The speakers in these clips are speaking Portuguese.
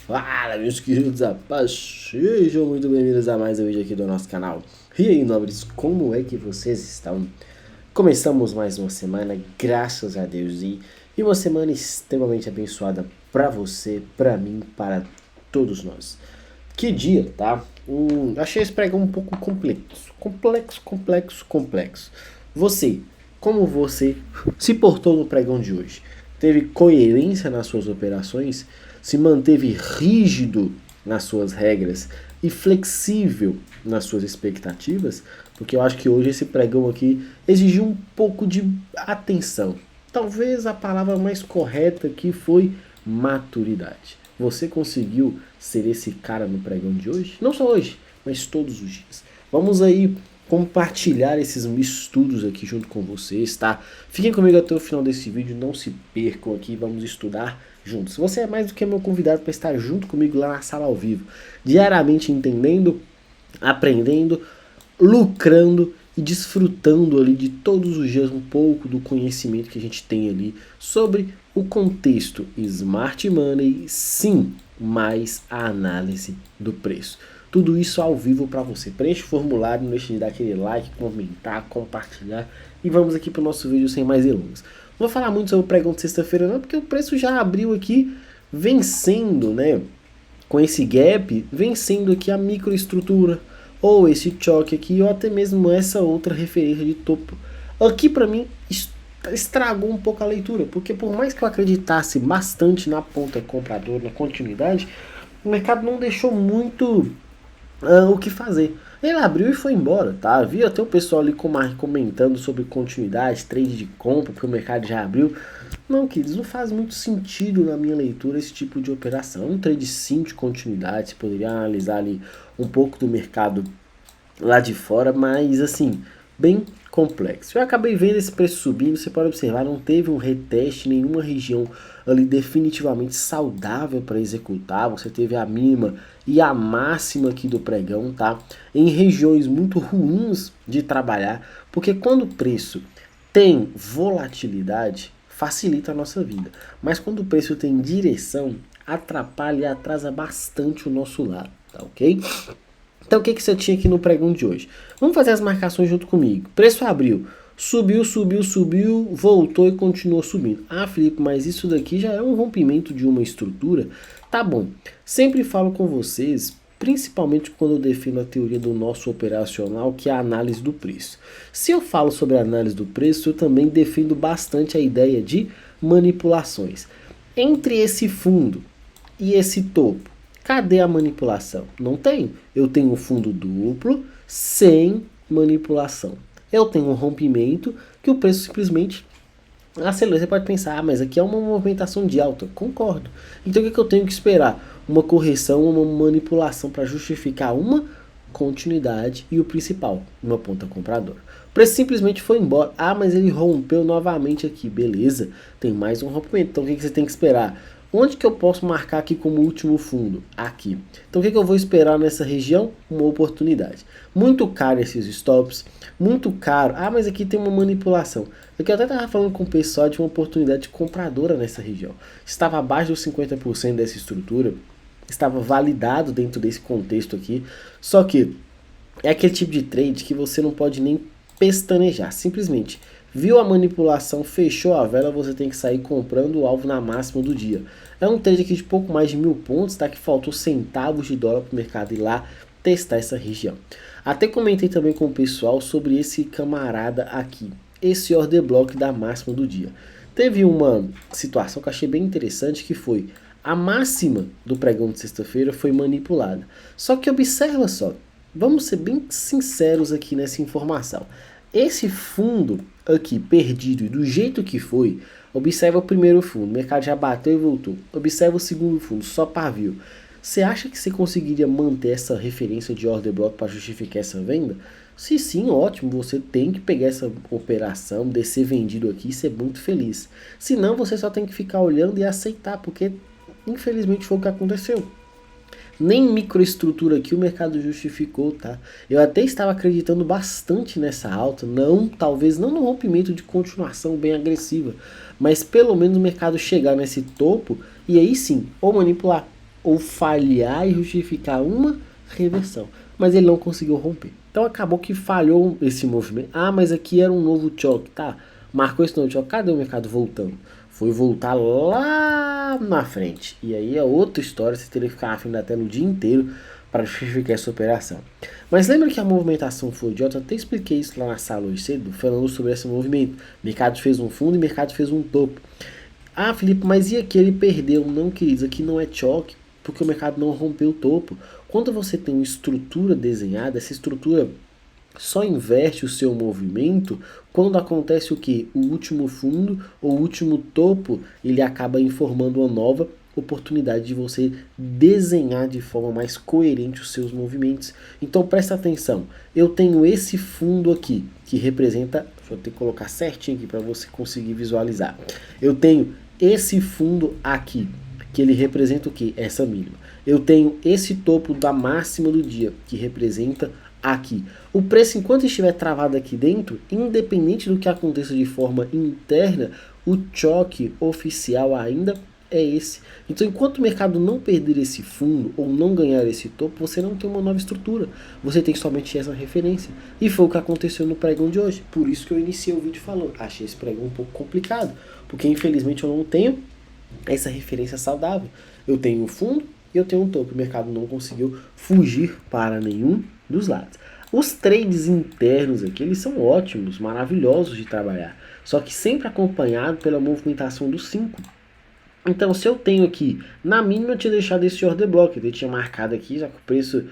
Fala, meus queridos rapazes, sejam muito bem-vindos a mais um vídeo aqui do nosso canal. E aí, nobres, como é que vocês estão? Começamos mais uma semana, graças a Deus, e uma semana extremamente abençoada pra você, pra mim, para todos nós. Que dia, tá? Achei esse pregão um pouco complexo. Você, como você se portou no pregão de hoje? Teve coerência nas suas operações? Se manteve rígido nas suas regras e flexível nas suas expectativas? Porque eu acho que hoje esse pregão aqui exigiu um pouco de atenção. Talvez a palavra mais correta aqui foi maturidade. Você conseguiu ser esse cara no pregão de hoje? Não só hoje, mas todos os dias. Vamos aí compartilhar esses estudos aqui junto com vocês, tá? Fiquem comigo até o final desse vídeo, não se percam aqui, vamos estudar juntos. Você é mais do que meu convidado para estar junto comigo lá na sala ao vivo, diariamente entendendo, aprendendo, lucrando e desfrutando ali de todos os dias um pouco do conhecimento que a gente tem ali sobre o contexto Smart Money, sim, mais a análise do preço. Tudo isso ao vivo para você. Preenche o formulário, não deixe de dar aquele like, comentar, compartilhar. E vamos aqui para o nosso vídeo sem mais delongas. Não vou falar muito sobre o pregão de sexta-feira não, porque o preço já abriu aqui vencendo, né? Com esse gap, vencendo aqui a microestrutura, ou esse choque aqui, ou até mesmo essa outra referência de topo. Aqui para mim estragou um pouco a leitura, porque por mais que eu acreditasse bastante na ponta compradora, na continuidade, o mercado não deixou muito o que fazer. Ele abriu e foi embora, tá? Havia até o pessoal ali comentando sobre continuidade, trade de compra, porque o mercado já abriu. Não, queridos, não faz muito sentido na minha leitura esse tipo de operação. Um trade sim de continuidade, você poderia analisar ali um pouco do mercado lá de fora, mas assim, bem complexo. Eu acabei vendo esse preço subindo, você pode observar, não teve um reteste, nenhuma região ali definitivamente saudável para executar. Você teve a mínima e a máxima aqui do pregão, tá? Em regiões muito ruins de trabalhar, porque quando o preço tem volatilidade, facilita a nossa vida. Mas quando o preço tem direção, atrapalha e atrasa bastante o nosso lado, tá ok? Então o que você tinha aqui no pregão de hoje? Vamos fazer as marcações junto comigo. Preço abriu. Subiu, voltou e continuou subindo. Ah, Felipe, mas isso daqui já é um rompimento de uma estrutura? Tá bom. Sempre falo com vocês, principalmente quando eu defino a teoria do nosso operacional, que é a análise do preço. Se eu falo sobre a análise do preço, eu também defendo bastante a ideia de manipulações. Entre esse fundo e esse topo, cadê a manipulação? Não tem. Eu tenho um fundo duplo sem manipulação. Eu tenho um rompimento que o preço simplesmente acelera. Você pode pensar, mas aqui é uma movimentação de alta. Concordo. Então o que eu tenho que esperar? Uma correção, uma manipulação para justificar uma continuidade e o principal, uma ponta compradora. O preço simplesmente foi embora. Ah, mas ele rompeu novamente aqui. Beleza, tem mais um rompimento. Então o que você tem que esperar? Onde que eu posso marcar aqui como último fundo? Aqui. Então o que eu vou esperar nessa região? Uma oportunidade. Muito caro esses stops, muito caro. Ah, mas aqui tem uma manipulação. Aqui eu até estava falando com o pessoal de uma oportunidade compradora nessa região. Estava abaixo dos 50% dessa estrutura, estava validado dentro desse contexto aqui. Só que é aquele tipo de trade que você não pode nem pestanejar, simplesmente viu a manipulação, fechou a vela, você tem que sair comprando o alvo na máxima do dia. É um trade aqui de pouco mais de 1000 pontos, tá? Que faltou centavos de dólar para o mercado ir lá testar essa região. Até comentei também com o pessoal sobre esse camarada aqui, esse order block da máxima do dia. Teve uma situação que eu achei bem interessante, que foi a máxima do pregão de sexta-feira foi manipulada. Só que observa só, vamos ser bem sinceros aqui nessa informação. Esse fundo aqui perdido e do jeito que foi, observa o primeiro fundo, o mercado já bateu e voltou. Observa o segundo fundo, só pavio. Você acha que você conseguiria manter essa referência de order block para justificar essa venda? Se sim, ótimo, você tem que pegar essa operação, descer vendido aqui e ser muito feliz. Se não, você só tem que ficar olhando e aceitar, porque infelizmente foi o que aconteceu. Nem microestrutura aqui o mercado justificou, tá? Eu até estava acreditando bastante nessa alta, talvez não no rompimento de continuação bem agressiva, mas pelo menos o mercado chegar nesse topo e aí sim, ou manipular, ou falhar e justificar uma reversão. Mas ele não conseguiu romper. Então acabou que falhou esse movimento. Ah, mas aqui era um novo choque, tá? Marcou esse novo choque, cadê o mercado voltando? Foi voltar lá na frente. E aí é outra história, você teria que ficar na frente da tela o dia inteiro para justificar essa operação. Mas lembra que a movimentação foi idiota? Eu até expliquei isso lá na sala hoje cedo, falando sobre esse movimento. O mercado fez um fundo e o mercado fez um topo. Ah, Felipe, mas e aqui ele perdeu? Não, queridos, aqui não é choque, porque o mercado não rompeu o topo. Quando você tem uma estrutura desenhada, essa estrutura só inverte o seu movimento quando acontece o que? O último fundo ou o último topo, ele acaba informando uma nova oportunidade de você desenhar de forma mais coerente os seus movimentos. Então presta atenção, eu tenho esse fundo aqui que representa, deixa eu ter que colocar certinho aqui para você conseguir visualizar. Eu tenho esse fundo aqui, que ele representa o que? Essa mínima. Eu tenho esse topo da máxima do dia, que representa aqui. O preço, enquanto estiver travado aqui dentro, independente do que aconteça de forma interna, o choque oficial ainda é esse. Então, enquanto o mercado não perder esse fundo ou não ganhar esse topo, você não tem uma nova estrutura. Você tem somente essa referência. E foi o que aconteceu no pregão de hoje. Por isso que eu iniciei o vídeo falando. Achei esse pregão um pouco complicado, porque infelizmente eu não tenho essa referência saudável. Eu tenho um fundo e eu tenho um topo. O mercado não conseguiu fugir para nenhum dos lados. Os trades internos aqui, eles são ótimos, maravilhosos de trabalhar. Só que sempre acompanhado pela movimentação dos 5. Então, se eu tenho aqui, na mínima eu tinha deixado esse order block, eu tinha marcado aqui, já que o preço,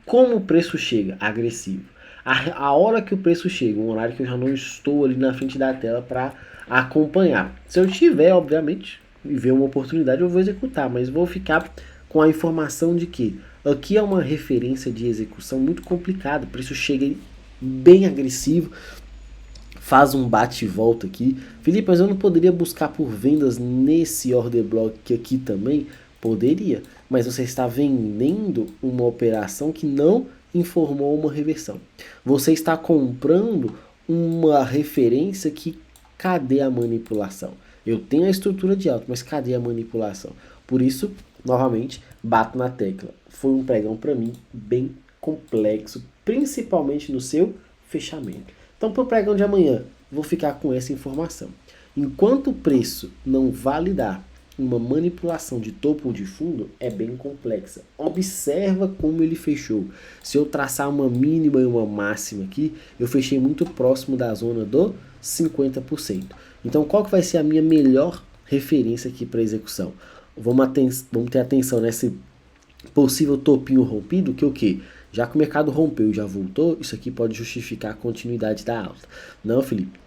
como o preço chega, agressivo. A hora que o preço chega, um horário que eu já não estou ali na frente da tela para acompanhar. Se eu tiver, obviamente, e ver uma oportunidade, eu vou executar, mas vou ficar com a informação de que aqui é uma referência de execução muito complicada, o preço chega bem agressivo, faz um bate e volta aqui. Felipe, mas eu não poderia buscar por vendas nesse order block aqui também? Poderia, mas você está vendendo uma operação que não informou uma reversão. Você está comprando uma referência que cadê a manipulação? Eu tenho a estrutura de alta, mas cadê a manipulação? Por isso, novamente, bato na tecla. Foi um pregão para mim bem complexo, principalmente no seu fechamento. Então, para o pregão de amanhã, vou ficar com essa informação. Enquanto o preço não validar uma manipulação de topo ou de fundo, é bem complexa. Observa como ele fechou. Se eu traçar uma mínima e uma máxima aqui, eu fechei muito próximo da zona do 50%. Então, qual que vai ser a minha melhor referência aqui para execução? Vamos ter atenção nesse possível topinho rompido, que o quê? Já que o mercado rompeu e já voltou, isso aqui pode justificar a continuidade da alta. Não, Felipe.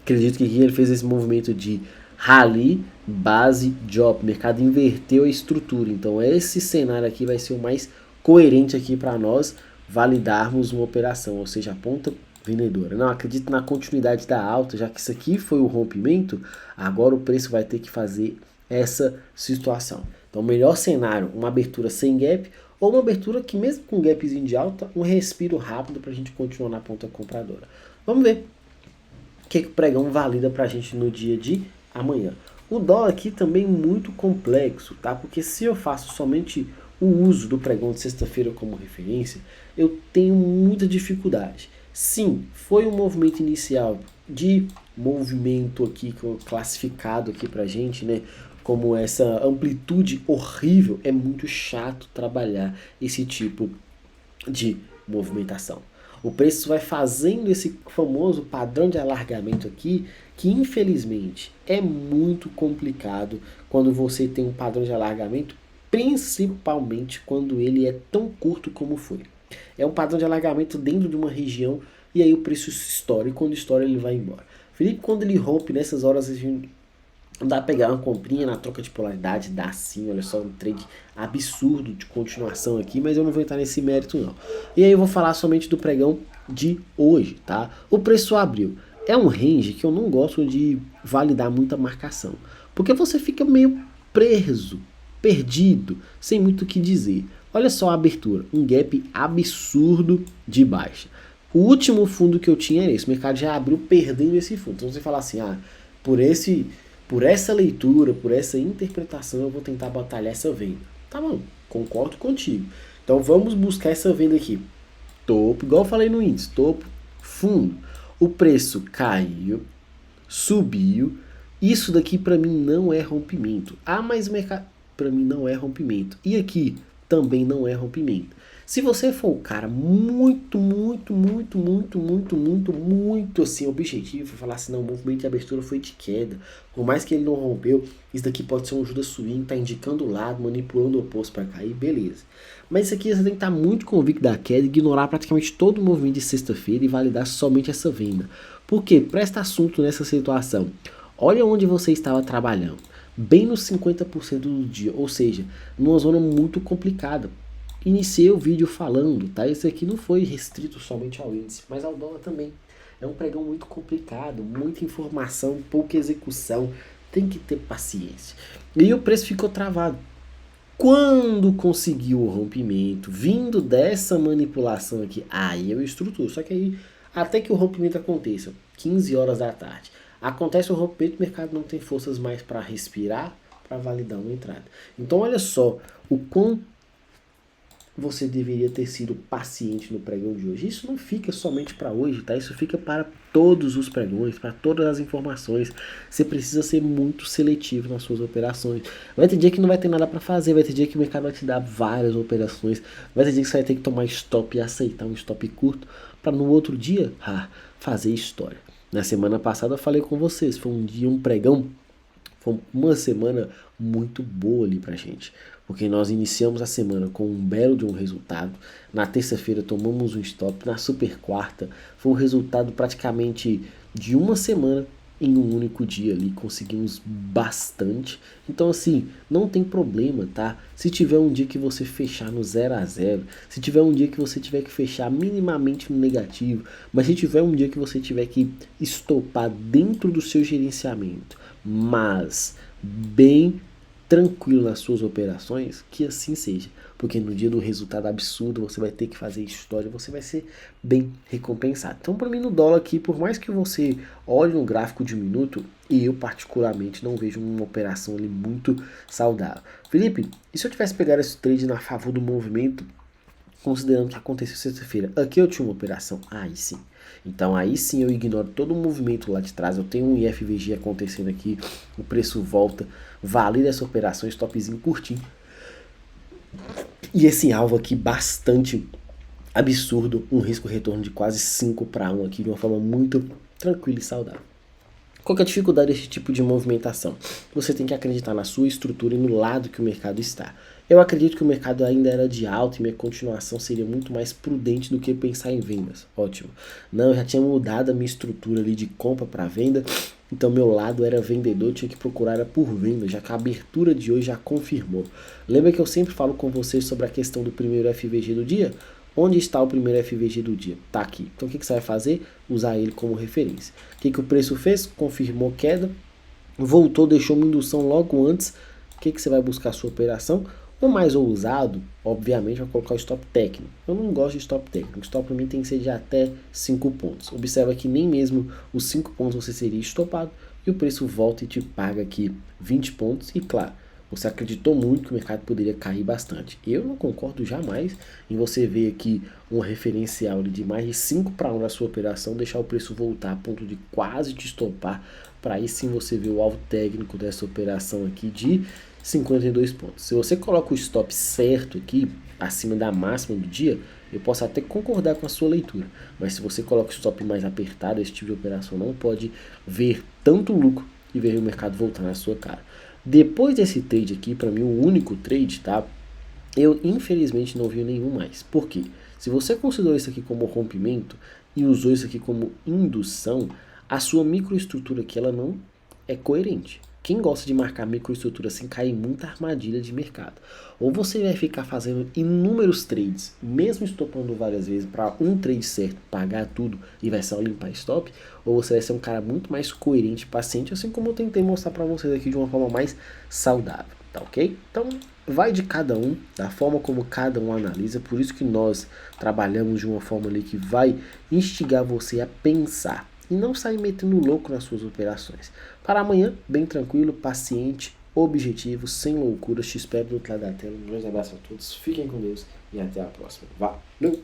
Acredito que aqui ele fez esse movimento de rally, base, drop. O mercado inverteu a estrutura. Então esse cenário aqui vai ser o mais coerente aqui para nós validarmos uma operação, ou seja, a ponta vendedora. Não, acredito na continuidade da alta, já que isso aqui foi o rompimento, agora o preço vai ter que fazer essa situação. Então, o melhor cenário, uma abertura sem gap, ou uma abertura que mesmo com gapzinho de alta, um respiro rápido para a gente continuar na ponta compradora. Vamos ver o que o pregão valida para a gente no dia de amanhã. O dólar aqui também muito complexo, tá? Porque se eu faço somente o uso do pregão de sexta-feira como referência, eu tenho muita dificuldade. Sim, foi um movimento inicial de movimento aqui classificado aqui pra gente, né? Como essa amplitude horrível, é muito chato trabalhar esse tipo de movimentação. O preço vai fazendo esse famoso padrão de alargamento aqui, que infelizmente é muito complicado quando você tem um padrão de alargamento, principalmente quando ele é tão curto como foi. É um padrão de alargamento dentro de uma região e aí o preço estoura, e quando estoura ele vai embora. Felipe, quando ele rompe nessas horas, não dá pra pegar uma comprinha na troca de polaridade, dá sim, olha só, um trade absurdo de continuação aqui, mas eu não vou entrar nesse mérito não. E aí eu vou falar somente do pregão de hoje, tá? O preço abriu. É um range que eu não gosto de validar muita marcação, porque você fica meio preso, perdido, sem muito o que dizer. Olha só a abertura, um gap absurdo de baixa. O último fundo que eu tinha era esse, o mercado já abriu perdendo esse fundo. Então você fala assim, por esse Por essa leitura, por essa interpretação, eu vou tentar batalhar essa venda. Tá bom, concordo contigo. Então vamos buscar essa venda aqui. Topo, igual eu falei no índice, topo, fundo. O preço caiu, subiu. Isso daqui para mim não é rompimento. Ah, mas o mercado para mim não é rompimento. E aqui também não é rompimento. Se você for um cara muito assim objetivo, falar assim, não, o movimento de abertura foi de queda, por mais que ele não rompeu, isso daqui pode ser um Judas swing, tá indicando o lado, manipulando o oposto para cair, beleza. Mas isso aqui você tem que estar muito convicto da queda, ignorar praticamente todo o movimento de sexta-feira e validar somente essa venda. Por quê? Presta assunto nessa situação. Olha onde você estava trabalhando, bem nos 50% do dia, ou seja, numa zona muito complicada. Iniciei o vídeo falando, tá? Esse aqui não foi restrito somente ao índice, mas ao dólar também. É um pregão muito complicado, muita informação, pouca execução, tem que ter paciência. E o preço ficou travado. Quando conseguiu o rompimento, vindo dessa manipulação aqui, aí eu estruturo. Só que aí, até que o rompimento aconteça, 15 horas da tarde, acontece o rompimento, o mercado não tem forças mais para respirar, para validar uma entrada. Então olha só o quão você deveria ter sido paciente no pregão de hoje. Isso não fica somente para hoje, tá? Isso fica para todos os pregões, para todas as informações. Você precisa ser muito seletivo nas suas operações. Vai ter dia que não vai ter nada para fazer, vai ter dia que o mercado vai te dar várias operações, vai ter dia que você vai ter que tomar stop e aceitar um stop curto para no outro dia fazer história. Na semana passada eu falei com vocês, foi um dia, um pregão, foi uma semana muito boa ali pra gente, porque nós iniciamos a semana com um belo de um resultado. Na terça-feira tomamos um stop, na super quarta foi um resultado praticamente de uma semana em um único dia ali, conseguimos bastante. Então assim, não tem problema, tá? Se tiver um dia que você fechar no 0 a 0, se tiver um dia que você tiver que fechar minimamente no negativo, mas se tiver um dia que você tiver que estopar dentro do seu gerenciamento, mas bem tranquilo nas suas operações, que assim seja, porque no dia do resultado absurdo você vai ter que fazer história, você vai ser bem recompensado. Então para mim no dólar aqui, por mais que você olhe no gráfico de um minuto, e eu particularmente não vejo uma operação ali muito saudável. Felipe, e se eu tivesse pegado esse trade na favor do movimento, considerando que aconteceu sexta-feira, aqui eu tinha uma operação, aí sim. Então aí sim eu ignoro todo o movimento lá de trás, eu tenho um IFVG acontecendo aqui, o preço volta, valida essa operação, stopzinho curtinho. E esse alvo aqui bastante absurdo, um risco retorno de quase 5/1 aqui, de uma forma muito tranquila e saudável. Qual que é a dificuldade desse tipo de movimentação? Você tem que acreditar na sua estrutura e no lado que o mercado está. Eu acredito que o mercado ainda era de alta e minha continuação seria muito mais prudente do que pensar em vendas. Ótimo. Não, eu já tinha mudado a minha estrutura ali de compra para venda, então meu lado era vendedor, eu tinha que procurar era por venda, já que a abertura de hoje já confirmou. Lembra que eu sempre falo com vocês sobre a questão do primeiro FVG do dia? Onde está o primeiro FVG do dia? Tá aqui. Então o que você vai fazer? Usar ele como referência. O que o preço fez? Confirmou queda, voltou, deixou uma indução logo antes. O que você vai buscar a sua operação? O mais ousado, obviamente, vai colocar o stop técnico. Eu não gosto de stop técnico. Stop para mim tem que ser de até 5 pontos. Observa que nem mesmo os 5 pontos você seria estopado e o preço volta e te paga aqui 20 pontos. E claro, você acreditou muito que o mercado poderia cair bastante. Eu não concordo jamais em você ver aqui uma referencial de mais de 5/1 na sua operação, deixar o preço voltar a ponto de quase te estopar, para aí sim você ver o alvo técnico dessa operação aqui de 52 pontos. Se você coloca o stop certo aqui, acima da máxima do dia, eu posso até concordar com a sua leitura. Mas se você coloca o stop mais apertado, esse tipo de operação não pode ver tanto lucro e ver o mercado voltar na sua cara. Depois desse trade aqui, para mim o único trade, tá? Eu infelizmente não vi nenhum mais. Por quê? Se você considerou isso aqui como rompimento e usou isso aqui como indução, a sua microestrutura aqui ela não é coerente. Quem gosta de marcar microestrutura assim cai em muita armadilha de mercado. Ou você vai ficar fazendo inúmeros trades, mesmo estopando várias vezes para um trade certo pagar tudo e vai só limpar stop, ou você vai ser um cara muito mais coerente e paciente, assim como eu tentei mostrar para vocês aqui de uma forma mais saudável, tá ok? Então vai de cada um, da forma como cada um analisa, por isso que nós trabalhamos de uma forma ali que vai instigar você a pensar. e não sair metendo louco nas suas operações. Para amanhã, bem tranquilo, paciente, objetivo, sem loucuras. Te espero do outro lado da tela. Um grande abraço a todos, fiquem com Deus e até a próxima. Valeu!